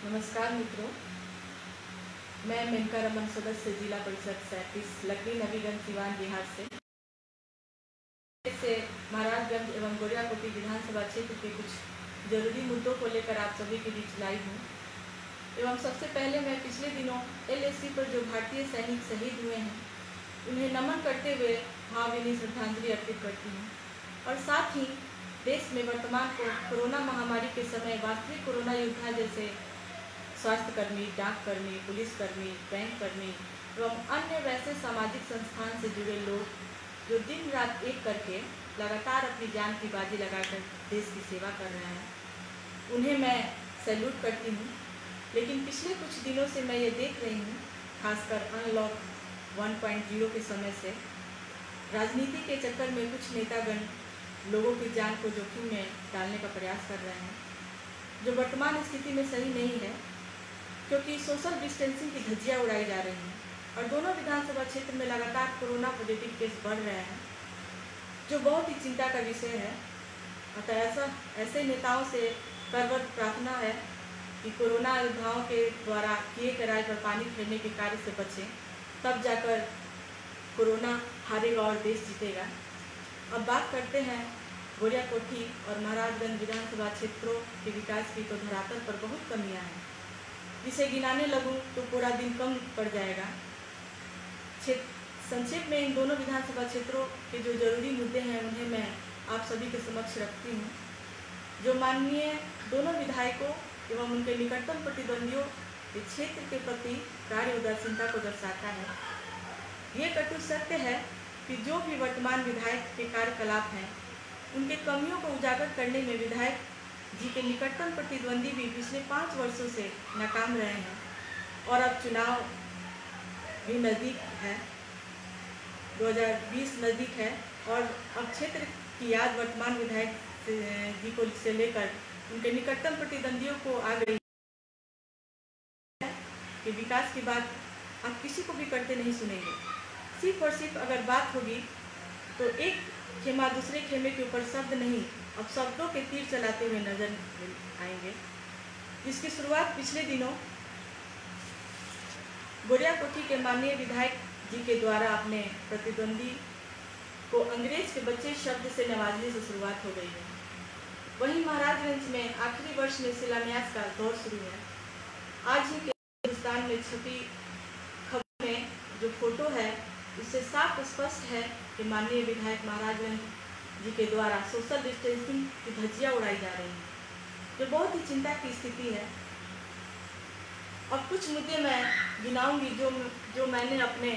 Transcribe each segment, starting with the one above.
नमस्कार मित्रों, मैं मेनका रमन, सदस्य जिला परिषद 37 लकड़ी नवीगंज सिवान बिहार से महाराजगंज एवं गोरियाकोटी विधानसभा क्षेत्र के कुछ जरूरी मुद्दों को लेकर आप सभी के बीच लाई हूँ। एवं सबसे पहले मैं पिछले दिनों LAC पर जो भारतीय सैनिक शहीद हुए हैं उन्हें नमन करते हुए भावभीनी श्रद्धांजलि अर्पित करती हूँ और साथ ही देश में वर्तमान कोरोना महामारी के समय वास्तविक कोरोना योद्धा जैसे स्वास्थ्यकर्मी, डाककर्मी, पुलिसकर्मी, बैंककर्मी एवं अन्य वैसे सामाजिक संस्थान से जुड़े लोग जो दिन रात एक करके लगातार अपनी जान की बाजी लगाकर देश की सेवा कर रहे हैं, उन्हें मैं सैल्यूट करती हूँ। लेकिन पिछले कुछ दिनों से मैं ये देख रही हूँ, खासकर अनलॉक 1.0 के समय से राजनीति के चक्कर में कुछ नेतागण लोगों की जान को जोखिम में डालने का प्रयास कर रहे हैं, जो वर्तमान स्थिति में सही नहीं है, क्योंकि सोशल डिस्टेंसिंग की धज्जियां उड़ाई जा रही हैं और दोनों विधानसभा क्षेत्र में लगातार कोरोना पॉजिटिव केस बढ़ रहे हैं, जो बहुत ही चिंता का विषय है। अतः ऐसे नेताओं से करवत प्रार्थना है कि कोरोना योद्धाओं के द्वारा किए कराए पर पानी फेरने के कार्य से बचें, तब जाकर कोरोना हारेगा और देश जीतेगा। अब बात करते हैं गोरियाकोटी और महाराजगंज विधानसभा क्षेत्रों के विकास की। तो धरातल पर बहुत कमियां हैं, जिसे गिनाने लगूं तो पूरा दिन कम पड़ जाएगा। संक्षेप में इन दोनों विधानसभा क्षेत्रों के जो जरूरी मुद्दे हैं उन्हें मैं आप सभी के समक्ष रखती हूँ, जो माननीय दोनों विधायकों एवं उनके निकटतम प्रतिद्वंदियों के क्षेत्र के प्रति कार्य उदासीनता को दर्शाता है। ये कटु सत्य है कि जो भी वर्तमान विधायक के कार्यकलाप हैं, उनके कमियों को उजागर करने में विधायक जी के निकटतम प्रतिद्वंदी भी पिछले 5 वर्षों से नाकाम रहे हैं और अब चुनाव भी नज़दीक है, 2020 नज़दीक है और अब क्षेत्र की याद वर्तमान विधायक जी को से लेकर उनके निकटतम प्रतिद्वंदियों को आ गई है कि विकास की बात आप किसी को भी करते नहीं सुनेंगे। सिर्फ और सिर्फ अगर बात होगी तो एक खेमा दूसरे खेमे के ऊपर शब्द नहीं, अब शब्दों के तीर चलाते हुए नजर आएंगे, जिसकी शुरुआत पिछले दिनों गोरियाकोटी के माननीय विधायक जी के द्वारा अपने प्रतिद्वंदी को अंग्रेज के बच्चे शब्द से नवाजने से शुरुआत हो गई है। वहीं महाराजगंज में आखिरी वर्ष में शिलान्यास का दौर शुरू है। आज ही के हिंदुस्तान में छपी खबर में जो फोटो है उससे साफ स्पष्ट है कि माननीय विधायक महाराजगंज जी के द्वारा सोशल डिस्टेंसिंग की धज्जियां उड़ाई जा रही हैं, जो बहुत ही चिंता की स्थिति है। अब कुछ मुद्दे मैं गिनाऊंगी जो मैंने अपने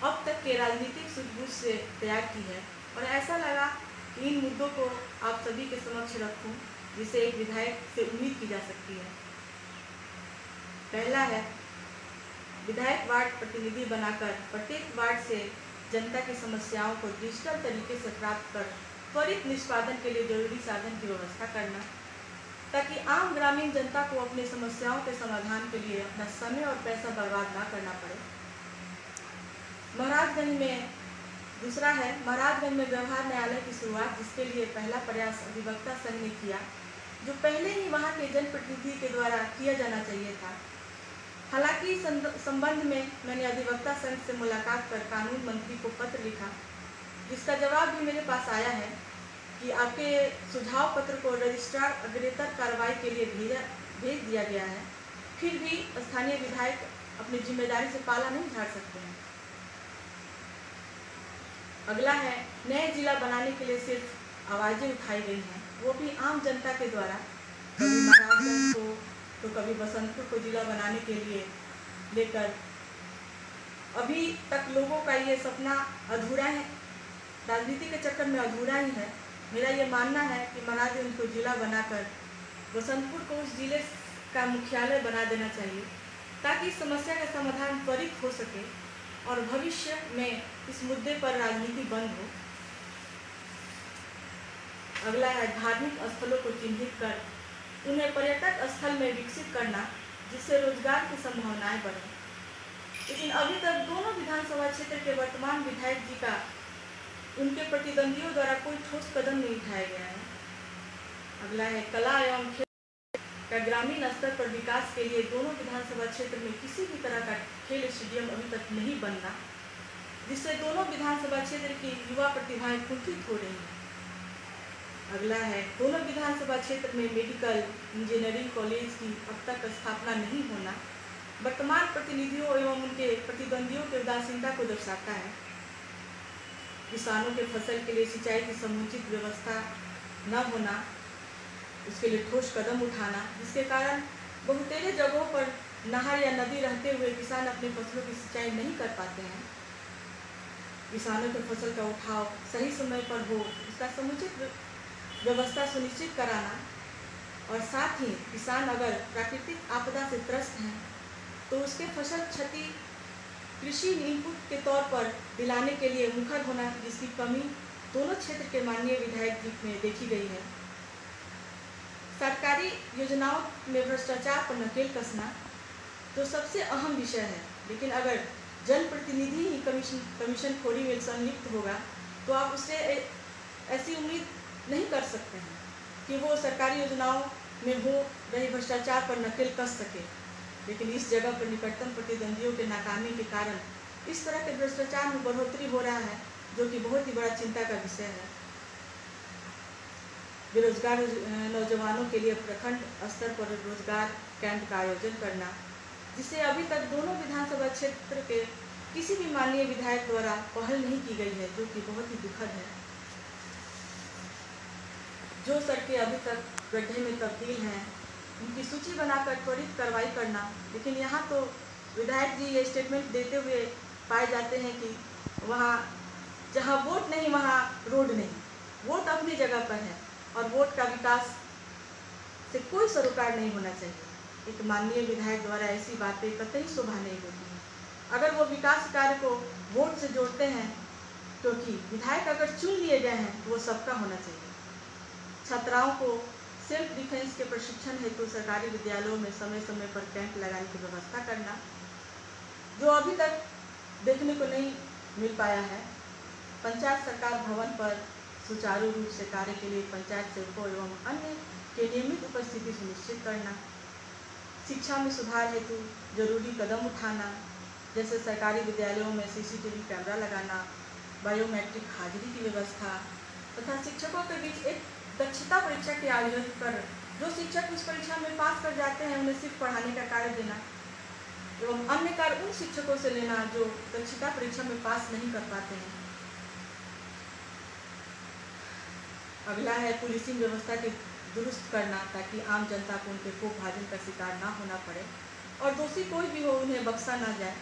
अब तक के राजनीतिक सूझबूझ से तैयार की है और ऐसा लगा कि इन मुद्दों को आप सभी के समक्ष रखूं, जिसे एक विधायक से उम्मीद की जा सकती है। पहला है, विधायक वार्ड प्रतिनिधि बनाकर प्रत्येक वार्ड से जनता की समस्याओं को डिजिटल तरीके से प्राप्त कर त्वरित निष्पादन के लिए जरूरी साधन की व्यवस्था करना, ताकि आम ग्रामीण जनता को अपनी समस्याओं के समाधान के लिए अपना समय और पैसा बर्बाद ना करना पड़े। महाराजगंज में दूसरा है, महाराजगंज में व्यवहार न्यायालय की शुरुआत, जिसके लिए पहला प्रयास अधिवक्ता संघ ने किया, जो पहले ही वहां के जनप्रतिनिधि के द्वारा किया जाना चाहिए था। हालांकि इस संबंध में मैंने अधिवक्ता संघ से मुलाकात कर कानून मंत्री को पत्र लिखा, जिसका जवाब भी मेरे पास आया है कि आपके सुझाव पत्र को रजिस्ट्रार अग्रेतर कार्रवाई के लिए भेज दिया गया है। फिर भी स्थानीय विधायक अपनी जिम्मेदारी से पाला नहीं झाड़ सकते हैं। अगला है, नए जिला बनाने के लिए सिर्फ आवाज़ें उठाई गई हैं, वो भी आम जनता के द्वारा, कभी महाराजगंज को तो कभी बसंतपुर को जिला बनाने के लिए लेकर। अभी तक लोगों का ये सपना अधूरा है, राजनीति के चक्कर में अधूरा ही है। मेरा ये मानना है कि महाराजगंज को जिला बनाकर बसंतपुर को उस जिले का मुख्यालय बना देना चाहिए, ताकि इस समस्या का समाधान त्वरित हो सके और भविष्य में इस मुद्दे पर राजनीति बंद हो। अगला है, धार्मिक स्थलों को चिन्हित कर उन्हें पर्यटक स्थल में विकसित करना, जिससे रोजगार की संभावनाएं बढ़ें। लेकिन अभी तक दोनों विधानसभा क्षेत्र के वर्तमान विधायक जी का उनके प्रतिद्वंदियों द्वारा कोई ठोस कदम नहीं उठाया गया है। अगला है, कला एवं खेल का ग्रामीण स्तर पर विकास के लिए दोनों विधानसभा क्षेत्र में किसी भी तरह का खेल स्टेडियम अभी तक नहीं बनना, जिससे दोनों विधानसभा क्षेत्र की युवा प्रतिभाएं कुंठित हो रही हैं। अगला है, दोनों विधानसभा क्षेत्र में मेडिकल इंजीनियरिंग कॉलेज की अब तक स्थापना नहीं होना वर्तमान प्रतिनिधियों एवं उनके प्रतिद्वंदियों की उदासीनता को दर्शाता है। किसानों के फसल के लिए सिंचाई की समुचित व्यवस्था न होना, उसके लिए ठोस कदम उठाना, जिसके कारण बहुतेरे जगहों पर नहर या नदी रहते हुए किसान अपनी फसलों की सिंचाई नहीं कर पाते हैं। किसानों के फसल का उठाव सही समय पर हो, इसका समुचित व्यवस्था सुनिश्चित कराना, और साथ ही किसान अगर प्राकृतिक आपदा से त्रस्त हैं तो उसके फसल क्षति कृषि इनपुट के तौर पर दिलाने के लिए मुखर होना, जिसकी कमी दोनों क्षेत्र के माननीय विधायक में देखी गई है। सरकारी योजनाओं में भ्रष्टाचार पर नकेल कसना तो सबसे अहम विषय है, लेकिन अगर जनप्रतिनिधि ही कमीशन खोरी में संलिप्त होगा तो आप उससे ऐसी उम्मीद नहीं कर सकते हैं कि वो सरकारी योजनाओं में हो रही भ्रष्टाचार पर नकेल कस सके। लेकिन इस जगह पर निकटतम प्रतिद्वंदियों के नाकामी के कारण इस तरह के भ्रष्टाचार में बढ़ोतरी हो रहा है, जो कि बहुत ही बड़ा चिंता का विषय है। बेरोजगार नौजवानों के लिए प्रखंड स्तर पर रोजगार कैंप का आयोजन करना, जिसे अभी तक दोनों विधानसभा क्षेत्र के किसी भी माननीय विधायक द्वारा पहल नहीं की गई है, जो कि बहुत ही दुखद है। जो सड़कें अभी तक गड्ढे में तब्दील हैं, उनकी सूची बनाकर त्वरित कार्रवाई करना, लेकिन यहाँ तो विधायक जी ये स्टेटमेंट देते हुए पाए जाते हैं कि वहाँ जहाँ वोट नहीं वहाँ रोड नहीं। वोट अपनी जगह पर है और वोट का विकास से कोई सरोकार नहीं होना चाहिए। एक माननीय विधायक द्वारा ऐसी बातें कतई शोभा नहीं होती है। अगर वो विकास कार्य को वोट से जोड़ते हैं, क्योंकि विधायक अगर चुन लिए गए हैं तो वो सबका होना चाहिए। छात्राओं को सेल्फ डिफेंस के प्रशिक्षण हेतु सरकारी विद्यालयों में समय समय पर कैंप लगाने की व्यवस्था करना, जो अभी तक देखने को नहीं मिल पाया है। पंचायत सरकार भवन पर सुचारू रूप से कार्य के लिए पंचायत सेवकों एवं अन्य की नियमित उपस्थिति सुनिश्चित करना। शिक्षा में सुधार हेतु जरूरी कदम उठाना, जैसे सरकारी विद्यालयों में सीसीटीवी कैमरा लगाना, बायोमेट्रिक हाजिरी की व्यवस्था तथा शिक्षकों के बीच एक दक्षता परीक्षा के आयोजन कर जो शिक्षक उस परीक्षा में पास कर जाते हैं उन्हें सिर्फ पढ़ाने का कार्य देना एवं अन्य कार्य उन शिक्षकों से लेना जो दक्षता परीक्षा में पास नहीं कर पाते हैं। अगला है पुलिसिंग व्यवस्था की दुरुस्त करना, ताकि आम जनता को उनके कोप भाजन का शिकार ना होना पड़े और दोषी कोई भी हो उन्हें बख्शा ना जाए।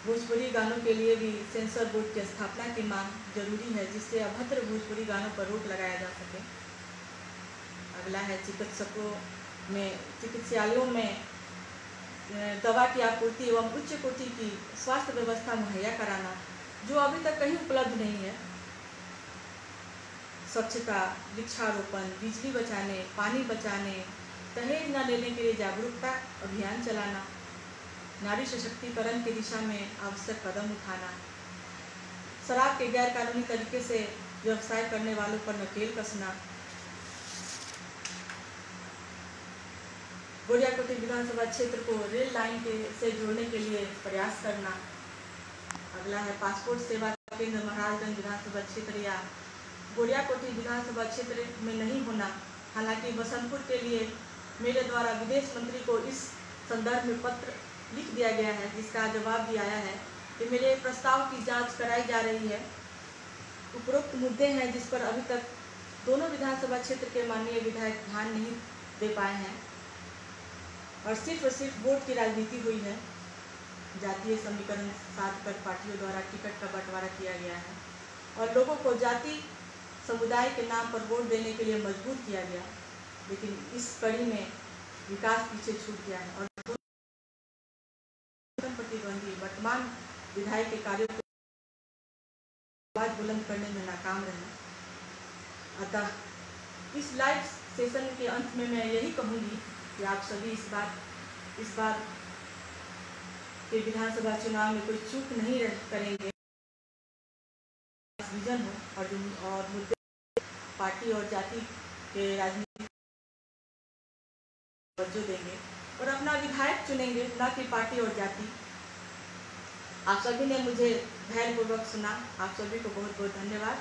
भोजपुरी गानों के लिए भी सेंसर बोर्ड की स्थापना की मांग जरूरी है, जिससे अभद्र भोजपुरी गानों पर रोक लगाया जा सके। अगला है चिकित्सालयों में दवा की आपूर्ति एवं उच्च कोटि की स्वास्थ्य व्यवस्था मुहैया कराना, जो अभी तक कहीं उपलब्ध नहीं है। स्वच्छता, वृक्षारोपण, बिजली बचाने, पानी बचाने, दहेज न लेने के लिए जागरूकता अभियान चलाना, नारी सशक्तिकरण की दिशा में आवश्यक कदम उठाना, शराब के गैर कानूनी तरीके से व्यवसाय करने वालों पर नकेल कसना, गोरियाकोटी विधानसभा क्षेत्र को रेल लाइन से जोड़ने के लिए प्रयास करना। अगला है पासपोर्ट सेवा केंद्र महाराजगंज विधानसभा क्षेत्र या गोरियाकोटी विधानसभा क्षेत्र में नहीं होना। हालांकि बसंतपुर के लिए मेरे द्वारा विदेश मंत्री को इस संदर्भ में पत्र लिख दिया गया है, जिसका जवाब भी आया है कि मेरे प्रस्ताव की जांच कराई जा रही है। उपरोक्त मुद्दे हैं जिस पर अभी तक दोनों विधानसभा क्षेत्र के माननीय विधायक ध्यान नहीं दे पाए हैं और सिर्फ वोट की राजनीति हुई है। जातीय समीकरण साध कर पार्टियों द्वारा टिकट का बंटवारा किया गया है और लोगों को जाति समुदाय के नाम पर वोट देने के लिए मजबूर किया गया, लेकिन इस कड़ी में विकास पीछे छूट गया है और प्रतिद्वंदी वर्तमान विधायक के कार्यों को आवाज बुलंद करने में नाकाम रहे। अतः इस लाइव सेशन के अंत में मैं यही कहूँगी कि आप सभी इस बार के विधानसभा चुनाव में कोई चूक नहीं करेंगे। विजन हो और मुद्दे पार्टी और जाति के राजनीति तवज्जो देंगे और अपना विधायक चुनेंगे, न कि पार्टी और जाति। आप सभी ने मुझे धैर्यपूर्वक सुना, आप सभी को बहुत बहुत धन्यवाद।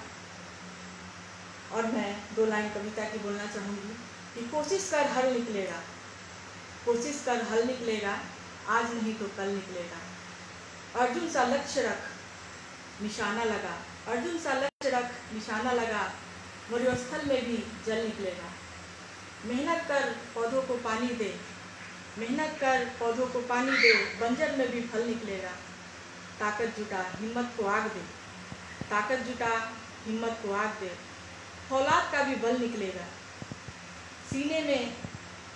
और मैं 2 लाइन कविता की बोलना चाहूँगी कि कोशिश कर हल निकलेगा, कोशिश कर हल निकलेगा, आज नहीं तो कल निकलेगा। अर्जुन सा लक्ष्य रख निशाना लगा, अर्जुन सा लक्ष्य रख निशाना लगा, मरुस्थल में भी जल निकलेगा। मेहनत कर पौधों को पानी दे, मेहनत कर पौधों को पानी दे, बंजर में भी फल निकलेगा। ताकत जुटा हिम्मत को आग दे, ताकत जुटा हिम्मत को आग दे, फौलाद का भी बल निकलेगा। सीने में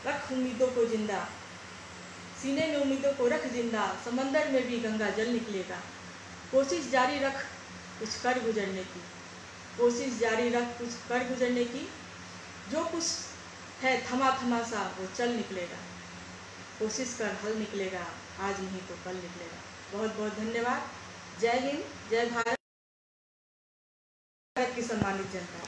रख उम्मीदों को जिंदा, सीने में उम्मीदों को रख जिंदा, समंदर में भी गंगा जल निकलेगा। कोशिश जारी रख कुछ कर गुजरने की, कोशिश जारी रख कुछ कर गुजरने की, जो कुछ है थमा थमा सा वो चल निकलेगा। कोशिश कर हल निकलेगा, आज नहीं तो कल निकलेगा। बहुत बहुत धन्यवाद। जय हिंद, जय भारत की सम्मानित जनता।